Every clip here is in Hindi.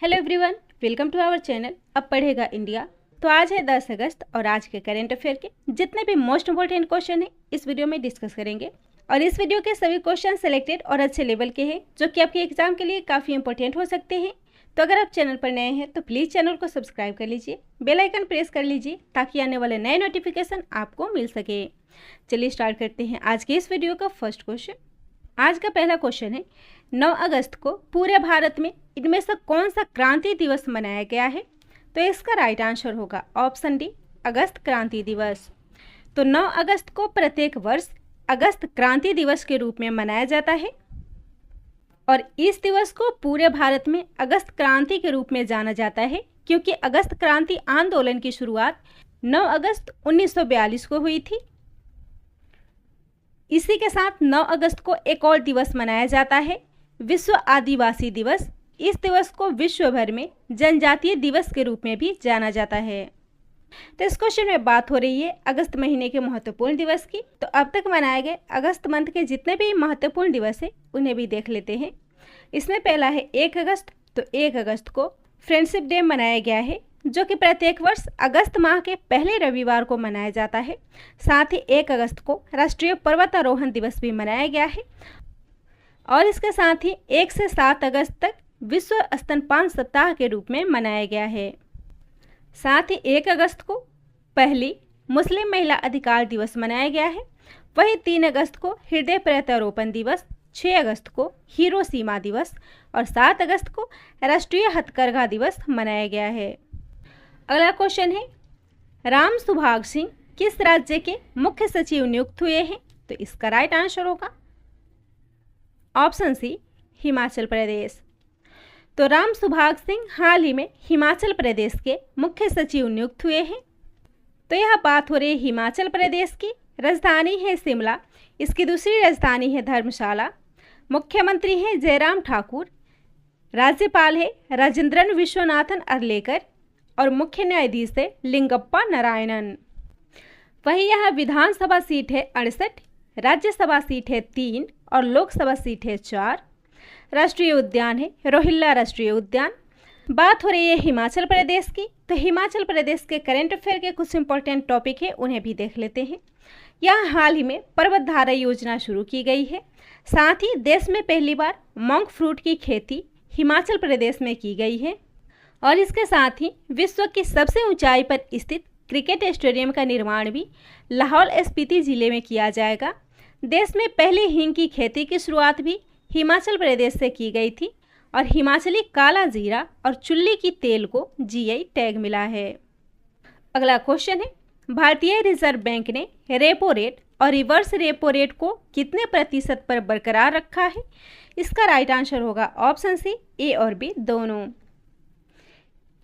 Hello everyone, welcome to our channel अब पढ़ेगा इंडिया। तो आज है 10 अगस्त और आज के करेंट अफेयर के जितने भी मोस्ट इंपॉर्टेंट क्वेश्चन हैं इस वीडियो में डिस्कस करेंगे। और इस वीडियो के सभी क्वेश्चन सेलेक्टेड और अच्छे लेवल के हैं जो कि आपके एग्जाम के लिए काफ़ी इंपॉर्टेंट हो सकते हैं। तो अगर आप चैनल पर नए हैं तो प्लीज़ चैनल को सब्सक्राइब कर लीजिए, बेल आइकन प्रेस कर लीजिए ताकि आने वाले नए नोटिफिकेशन आपको मिल सके। चलिए स्टार्ट करते हैं आज के इस वीडियो का फर्स्ट क्वेश्चन। आज का पहला क्वेश्चन है, 9 अगस्त को पूरे भारत में इनमें से कौन सा क्रांति दिवस मनाया गया है? तो इसका राइट आंसर होगा ऑप्शन डी, अगस्त क्रांति दिवस। तो 9 अगस्त को प्रत्येक वर्ष अगस्त क्रांति दिवस के रूप में मनाया जाता है और इस दिवस को पूरे भारत में अगस्त क्रांति के रूप में जाना जाता है क्योंकि अगस्त क्रांति आंदोलन की शुरुआत 9 अगस्त 1942 को हुई थी। इसी के साथ 9 अगस्त को एक और दिवस मनाया जाता है, विश्व आदिवासी दिवस। इस दिवस को विश्व भर में जनजातीय दिवस के रूप में भी जाना जाता है। तो इस क्वेश्चन में बात हो रही है अगस्त महीने के महत्वपूर्ण दिवस की। तो अब तक मनाए गए अगस्त मंथ के जितने भी महत्वपूर्ण दिवस हैं उन्हें भी देख लेते हैं। इसमें पहला है 1 अगस्त। तो 1 अगस्त को फ्रेंडशिप डे मनाया गया है जो कि प्रत्येक वर्ष अगस्त माह के पहले रविवार को मनाया जाता है। साथ ही 1 अगस्त को राष्ट्रीय पर्वतारोहण दिवस भी मनाया गया है और इसके साथ ही 1 से 7 अगस्त तक विश्व स्तनपान सप्ताह के रूप में मनाया गया है। साथ ही 1 अगस्त को पहली मुस्लिम महिला अधिकार दिवस मनाया गया है। वहीं 3 अगस्त को हृदय प्रत्यारोपण दिवस, 6 अगस्त को हिरोशिमा दिवस और 7 अगस्त को राष्ट्रीय हथकरघा दिवस मनाया गया है। अगला क्वेश्चन है, राम सुभाग सिंह किस राज्य के मुख्य सचिव नियुक्त हुए हैं? तो इसका राइट आंसर होगा ऑप्शन सी, हिमाचल प्रदेश। तो राम सुभाग सिंह हाल ही में हिमाचल प्रदेश के मुख्य सचिव नियुक्त हुए हैं। तो यह बात हो रही है हिमाचल प्रदेश की। राजधानी है शिमला, इसकी दूसरी राजधानी है धर्मशाला। मुख्यमंत्री हैं जयराम ठाकुर, राज्यपाल है राजेंद्रन विश्वनाथन अर्लेकर और मुख्य न्यायाधीश है लिंगप्पा नारायणन। वही यह विधानसभा सीट है 68, राज्यसभा सीट है 3 और लोकसभा सीट है 4। राष्ट्रीय उद्यान है रोहिल्ला राष्ट्रीय उद्यान। बात हो रही है हिमाचल प्रदेश की। तो हिमाचल प्रदेश के करंट अफेयर के कुछ इंपॉर्टेंट टॉपिक है उन्हें भी देख लेते हैं। यहाँ हाल ही में पर्वतधारा योजना शुरू की गई है। साथ ही देश में पहली बार मॉन्क फ्रूट की खेती हिमाचल प्रदेश में की गई है और इसके साथ ही विश्व की सबसे ऊंचाई पर स्थित क्रिकेट स्टेडियम का निर्माण भी लाहौल स्पीति जिले में किया जाएगा। देश में पहले हींग की खेती की शुरुआत भी हिमाचल प्रदेश से की गई थी और हिमाचली काला जीरा और चुल्ली की तेल को जीआई टैग मिला है। अगला क्वेश्चन है, भारतीय रिजर्व बैंक ने रेपो रेट और रिवर्स रेपो रेट को कितने प्रतिशत पर बरकरार रखा है? इसका राइट आंसर होगा ऑप्शन सी, ए और बी दोनों।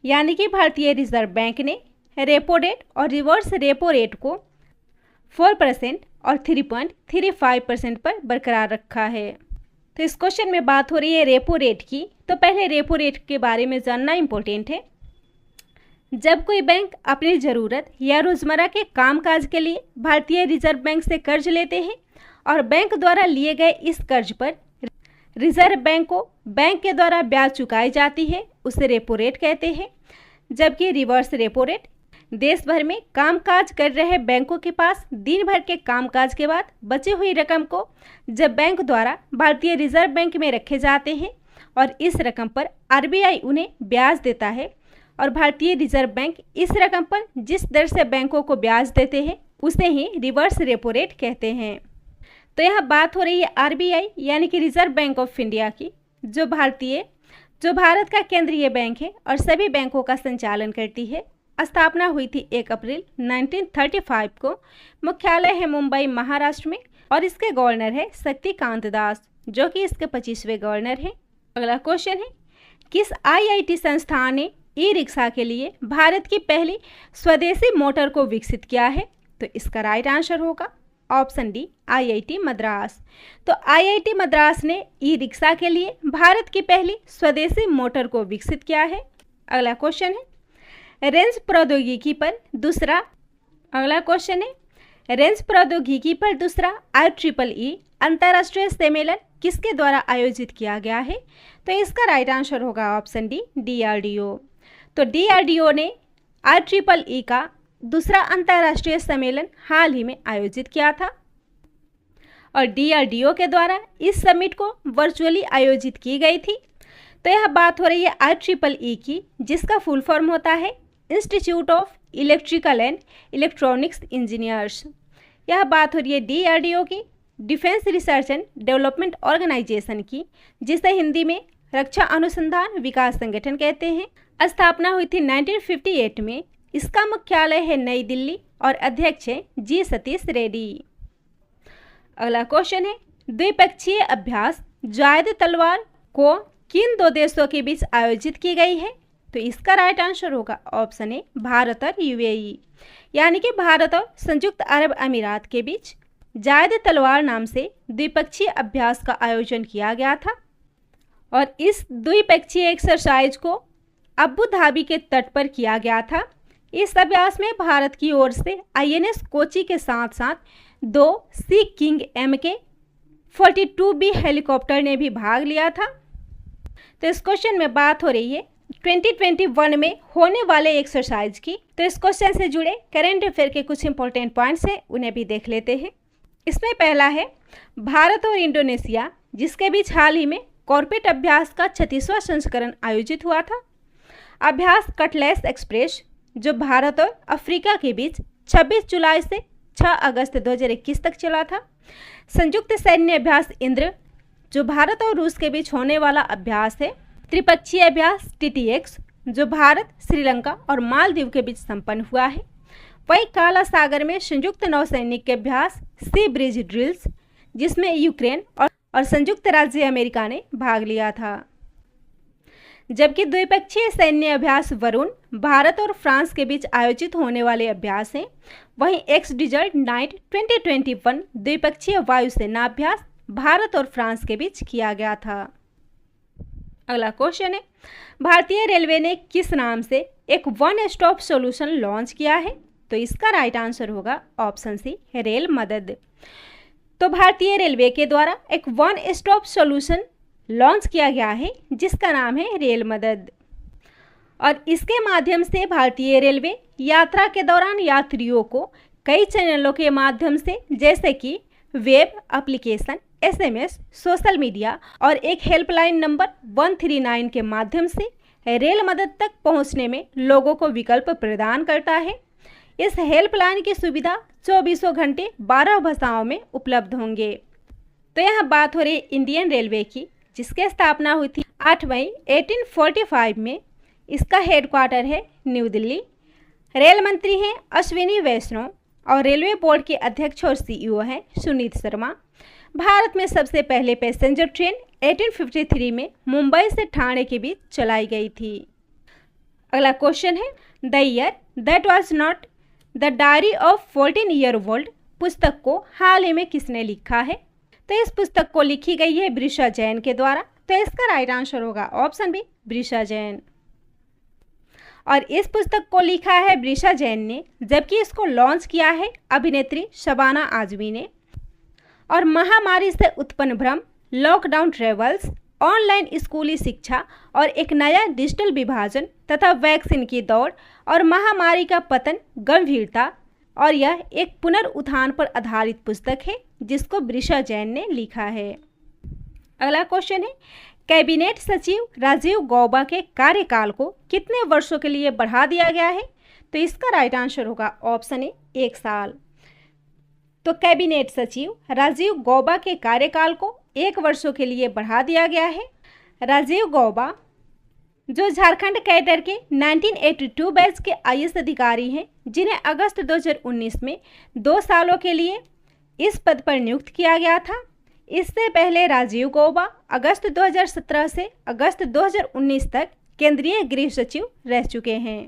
यानी कि भारतीय रिजर्व बैंक ने रेपो रेट और रिवर्स रेपो रेट को 4% और 3.35% पर बरकरार रखा है। तो इस क्वेश्चन में बात हो रही है रेपो रेट की। तो पहले रेपो रेट के बारे में जानना इम्पोर्टेंट है। जब कोई बैंक अपनी ज़रूरत या रोज़मर्रा के कामकाज के लिए भारतीय रिजर्व बैंक से कर्ज लेते हैं और बैंक द्वारा लिए गए इस कर्ज पर रिजर्व बैंक को बैंक के द्वारा ब्याज चुकाई जाती है, उसे रेपो रेट कहते हैं। जबकि रिवर्स रेपो रेट देश भर में कामकाज कर रहे बैंकों के पास दिन भर के कामकाज के बाद बची हुई रकम को जब बैंक द्वारा भारतीय रिजर्व बैंक में रखे जाते हैं और इस रकम पर आरबीआई उन्हें ब्याज देता है और भारतीय रिजर्व बैंक इस रकम पर जिस दर से बैंकों को ब्याज देते हैं उसे ही रिवर्स रेपो रेट कहते हैं। तो यह बात हो रही है आरबीआई यानी कि रिजर्व बैंक ऑफ इंडिया की, जो भारत का केंद्रीय बैंक है और सभी बैंकों का संचालन करती है। स्थापना हुई थी 1 अप्रैल 1935 को। मुख्यालय है मुंबई महाराष्ट्र में और इसके गवर्नर है शक्तिकांत दास जो कि इसके 25वें गवर्नर हैं। अगला क्वेश्चन है, किस आईआईटी संस्थान ने ई रिक्शा के लिए भारत की पहली स्वदेशी मोटर को विकसित किया है? तो इसका राइट आंसर होगा ऑप्शन डी, आईआईटी मद्रास। तो आईआईटी मद्रास ने ई रिक्शा के लिए भारत की पहली स्वदेशी मोटर को विकसित किया है। अगला क्वेश्चन है, रेंज प्रौद्योगिकी पर दूसरा IEEE अंतर्राष्ट्रीय सम्मेलन किसके द्वारा आयोजित किया गया है? तो इसका राइट आंसर होगा ऑप्शन डी, DRDO। तो DRDO ने IEEE का दूसरा अंतर्राष्ट्रीय सम्मेलन हाल ही में आयोजित किया था और DRDO के द्वारा इस समिट को वर्चुअली आयोजित की गई थी। तो यह बात हो रही है IEEE की, जिसका फुल फॉर्म होता है institute of electrical and electronics engineers. यह बात हो रही है DRDO की, defence research and development organisation की, जिसे हिंदी में रक्षा अनुसंधान विकास संगठन कहते हैं। स्थापना हुई थी 1958 में। इसका मुख्यालय है नई दिल्ली और अध्यक्ष है जी सतीश रेड्डी। अगला क्वेश्चन है, द्विपक्षीय अभ्यास जायद तलवार को किन दो देशों के बीच आयोजित की गई है? तो इसका राइट आंसर होगा ऑप्शन ए, भारत और UAE, यानी कि भारत और संयुक्त अरब अमीरात के बीच जायद तलवार नाम से द्विपक्षीय अभ्यास का आयोजन किया गया था और इस द्विपक्षीय एक्सरसाइज को अबू धाबी के तट पर किया गया था। इस अभ्यास में भारत की ओर से INS कोची के साथ साथ 2 सी किंग MK-42B हेलीकॉप्टर ने भी भाग लिया था। तो इस क्वेश्चन में बात हो रही है 2021 में होने वाले एक्सरसाइज की। तो इस क्वेश्चन से जुड़े करेंट अफेयर के कुछ इंपॉर्टेंट पॉइंट्स हैं, उन्हें भी देख लेते हैं। इसमें पहला है भारत और इंडोनेशिया, जिसके बीच हाल ही में कॉर्पेट अभ्यास का 36वां संस्करण आयोजित हुआ था। अभ्यास कटलेस एक्सप्रेस, जो भारत और अफ्रीका के बीच 26 जुलाई से 6 अगस्त 2021 तक चला था। संयुक्त सैन्य अभ्यास इंद्र, जो भारत और रूस के बीच होने वाला अभ्यास है। त्रिपक्षीय अभ्यास TTX, जो भारत, श्रीलंका और मालदीव के बीच संपन्न हुआ है। वहीं काला सागर में संयुक्त नौसैनिक अभ्यास सी ब्रिज ड्रिल्स, जिसमें यूक्रेन और संयुक्त राज्य अमेरिका ने भाग लिया था। जबकि द्विपक्षीय सैन्य अभ्यास वरुण, भारत और फ्रांस के बीच आयोजित होने वाले अभ्यास हैं। वहीं एक्स डिजर्ट नाइट 2021 द्विपक्षीय वायुसेना अभ्यास भारत और फ्रांस के बीच किया गया था। अगला क्वेश्चन है, भारतीय रेलवे ने किस नाम से एक वन स्टॉप सॉल्यूशन लॉन्च किया है? तो इसका राइट आंसर होगा ऑप्शन सी, रेल मदद। तो भारतीय रेलवे के द्वारा एक वन स्टॉप सॉल्यूशन लॉन्च किया गया है, जिसका नाम है रेल मदद और इसके माध्यम से भारतीय रेलवे यात्रा के दौरान यात्रियों को कई चैनलों के माध्यम से, जैसे कि web application, SMS, social media और एक हेल्पलाइन नंबर 139 के माध्यम से रेल मदद तक पहुंचने में लोगों को विकल्प प्रदान करता है। इस हेल्पलाइन की सुविधा 24 घंटे 12 भाषाओं में उपलब्ध होंगे। तो यहाँ बात हो रही है इंडियन रेलवे की, जिसकी स्थापना हुई थी 8 मई 1845 में। इसका हेडक्वार्टर है न्यू दिल्ली। रेल मंत्री हैं अश्विनी वैष्णव और रेलवे बोर्ड के अध्यक्ष और CEO हैं सुनीत शर्मा। भारत में सबसे पहले पैसेंजर ट्रेन 1853 में मुंबई से ठाणे के बीच चलाई गई थी। अगला क्वेश्चन है, the year that was not the diary of 14-year-old पुस्तक को हाल ही में किसने लिखा है? तो इस पुस्तक को लिखी गई है ब्रिशा जैन के द्वारा। तो इसका राइट आंसर होगा ऑप्शन बी, ब्रिशा जैन। और इस पुस्तक को लिखा है ब्रिशा जैन ने, जबकि इसको लॉन्च किया है अभिनेत्री शबाना आजमी ने। और महामारी से उत्पन्न भ्रम, लॉकडाउन ट्रेवल्स, ऑनलाइन स्कूली शिक्षा और एक नया डिजिटल विभाजन तथा वैक्सीन की दौड़ और महामारी का पतन गंभीरता, और यह एक पुनरुत्थान पर आधारित पुस्तक है जिसको ब्रिशा जैन ने लिखा है। अगला क्वेश्चन है, कैबिनेट सचिव राजीव गौबा के कार्यकाल को कितने वर्षों के लिए बढ़ा दिया गया है? तो इसका राइट आंसर होगा ऑप्शन ए, 1 साल। तो कैबिनेट सचिव राजीव गौबा के कार्यकाल को 1 वर्षों के लिए बढ़ा दिया गया है। राजीव गौबा, जो झारखंड कैडर के 1982 बैच के IAS अधिकारी हैं, जिन्हें अगस्त 2019 में 2 सालों के लिए इस पद पर नियुक्त किया गया था। इससे पहले राजीव गौबा अगस्त 2017 से अगस्त 2019 तक केंद्रीय गृह सचिव रह चुके हैं।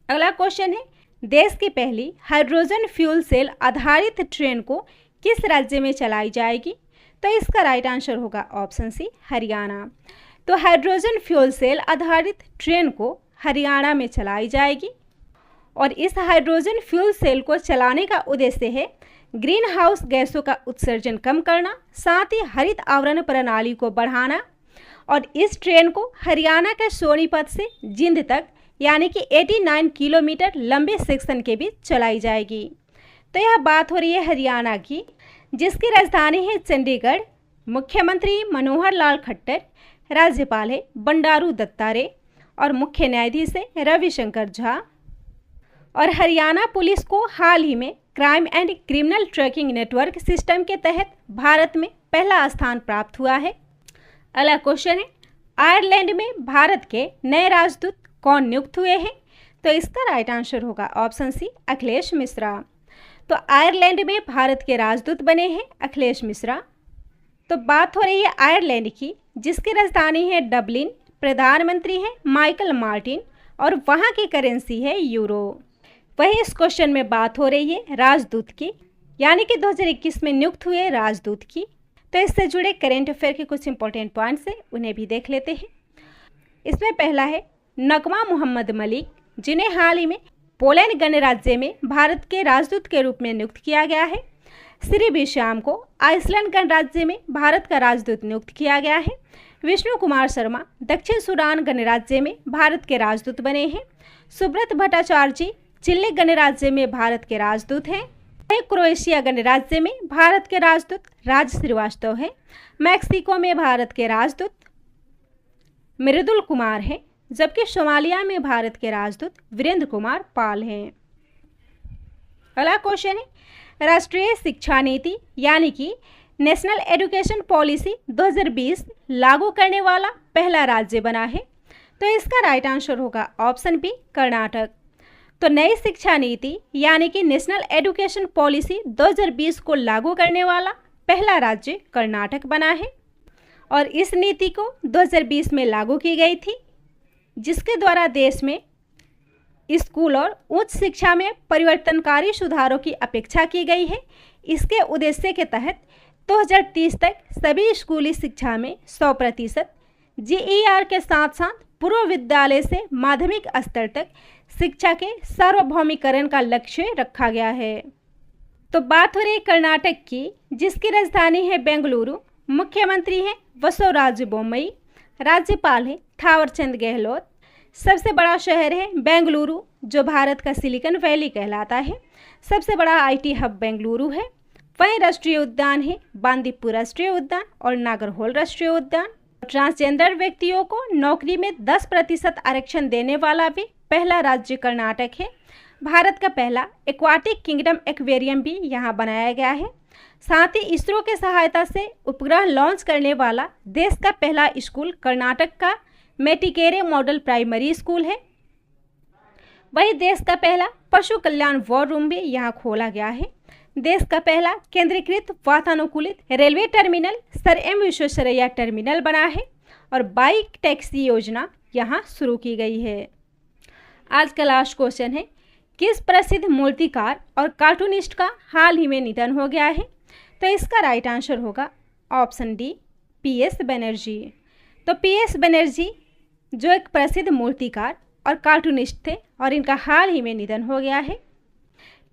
अगला क्वेश्चन है, देश की पहली हाइड्रोजन फ्यूल सेल आधारित ट्रेन को किस राज्य में चलाई जाएगी? तो इसका राइट आंसर होगा ऑप्शन सी, हरियाणा। तो हाइड्रोजन फ्यूल सेल आधारित ट्रेन को हरियाणा में चलाई जाएगी। और इस हाइड्रोजन फ्यूल सेल को चलाने का उद्देश्य है ग्रीन हाउस गैसों का उत्सर्जन कम करना, साथ ही हरित आवरण प्रणाली को बढ़ाना। और इस ट्रेन को हरियाणा के सोनीपत से जिंद तक यानी कि 89 किलोमीटर लंबे सेक्शन के बीच चलाई जाएगी। तो यह बात हो रही है हरियाणा की, जिसकी राजधानी है चंडीगढ़। मुख्यमंत्री मनोहर लाल खट्टर, राज्यपाल है बंडारू दत्तात्रेय और मुख्य न्यायाधीश है रविशंकर झा। और हरियाणा पुलिस को हाल ही में crime and criminal tracking network system के तहत भारत में पहला स्थान प्राप्त हुआ है। अगला क्वेश्चन है, आयरलैंड में भारत के नए राजदूत कौन नियुक्त हुए हैं? तो इसका राइट आंसर होगा ऑप्शन सी, अखिलेश मिश्रा। तो आयरलैंड में भारत के राजदूत बने हैं अखिलेश मिश्रा। तो बात हो रही है आयरलैंड की, जिसकी राजधानी है डबलिन, प्रधानमंत्री हैं माइकल मार्टिन और वहाँ की करेंसी है यूरो। वही इस क्वेश्चन में बात हो रही है राजदूत की, यानी कि 2021 में नियुक्त हुए राजदूत की। तो इससे जुड़े करेंट अफेयर के कुछ इंपॉर्टेंट पॉइंट्स हैं, उन्हें भी देख लेते हैं। इसमें पहला है नगमा मोहम्मद मलिक, जिन्हें हाल ही में पोलैंड गणराज्य में भारत के राजदूत के रूप में नियुक्त किया गया है। श्री बी श्याम को आइसलैंड गणराज्य में भारत का राजदूत नियुक्त किया गया है। विष्णु कुमार शर्मा दक्षिण सूडान गणराज्य में भारत के राजदूत बने हैं। सुब्रत भट्टाचार्य जी चिली गणराज्य में भारत के राजदूत हैं। क्रोएशिया गणराज्य में भारत के राजदूत राज श्रीवास्तव हैं। मैक्सिको में भारत के राजदूत मृदुल कुमार हैं, जबकि सोमालिया में भारत के राजदूत वीरेंद्र कुमार पाल हैं। अगला क्वेश्चन है, राष्ट्रीय शिक्षा नीति यानी कि नेशनल एजुकेशन पॉलिसी 2020 लागू करने वाला पहला राज्य बना है। तो इसका राइट आंसर होगा ऑप्शन बी, कर्नाटक। तो नई शिक्षा नीति यानी कि नेशनल एजुकेशन पॉलिसी 2020 को लागू करने वाला पहला राज्य कर्नाटक बना है और इस नीति को 2020 में लागू की गई थी, जिसके द्वारा देश में स्कूल और उच्च शिक्षा में परिवर्तनकारी सुधारों की अपेक्षा की गई है। इसके उद्देश्य के तहत 2030 तक सभी स्कूली शिक्षा में 100% GER के साथ साथ पूर्व विद्यालय से माध्यमिक स्तर तक शिक्षा के सार्वभौमिकरण का लक्ष्य रखा गया है। तो बात हो रही है कर्नाटक की, जिसकी राजधानी है बेंगलुरु। मुख्यमंत्री हैं बसवराज बोम्मई, राज्यपाल है थावरचंद गहलोत। सबसे बड़ा शहर है बेंगलुरु, जो भारत का सिलिकॉन वैली कहलाता है। सबसे बड़ा IT हब बेंगलुरु है। वहीं राष्ट्रीय उद्यान है बांदीपुर राष्ट्रीय उद्यान और नागरहोल राष्ट्रीय उद्यान। ट्रांसजेंडर व्यक्तियों को नौकरी में 10% आरक्षण देने वाला भी पहला राज्य कर्नाटक है। भारत का पहला एक्वाटिक किंगडम एक्वेरियम भी यहाँ बनाया गया है। साथ ही इसरो के सहायता से उपग्रह लॉन्च करने वाला देश का पहला स्कूल कर्नाटक का मेटिकेरे मॉडल प्राइमरी स्कूल है। वही देश का पहला पशु कल्याण वॉर रूम भी यहाँ खोला गया है। देश का पहला केंद्रीकृत वातानुकूलित railway terminal sir M Visvesvaraya terminal बना है और बाइक टैक्सी योजना यहाँ शुरू की गई है। आज का लास्ट क्वेश्चन है, किस प्रसिद्ध मूर्तिकार और कार्टूनिस्ट का हाल ही में निधन हो गया है? तो इसका राइट आंसर होगा ऑप्शन डी, PS बनर्जी। तो PS बनर्जी जो एक प्रसिद्ध मूर्तिकार और कार्टूनिस्ट थे और इनका हाल ही में निधन हो गया है।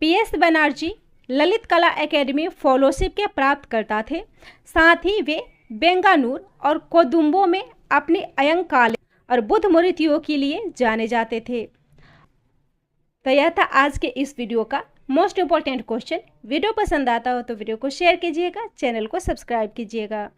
PS बनर्जी ललित कला एकेडमी फेलोशिप के प्राप्तकर्ता थे। साथ ही वे बेंगानूर और कोदुम्बो में अपनी अयंकालिक और बुद्ध मूर्तियों के लिए जाने जाते थे। तो यह था आज के इस वीडियो का मोस्ट इम्पॉर्टेंट क्वेश्चन। वीडियो पसंद आता हो तो वीडियो को शेयर कीजिएगा, चैनल को सब्सक्राइब कीजिएगा।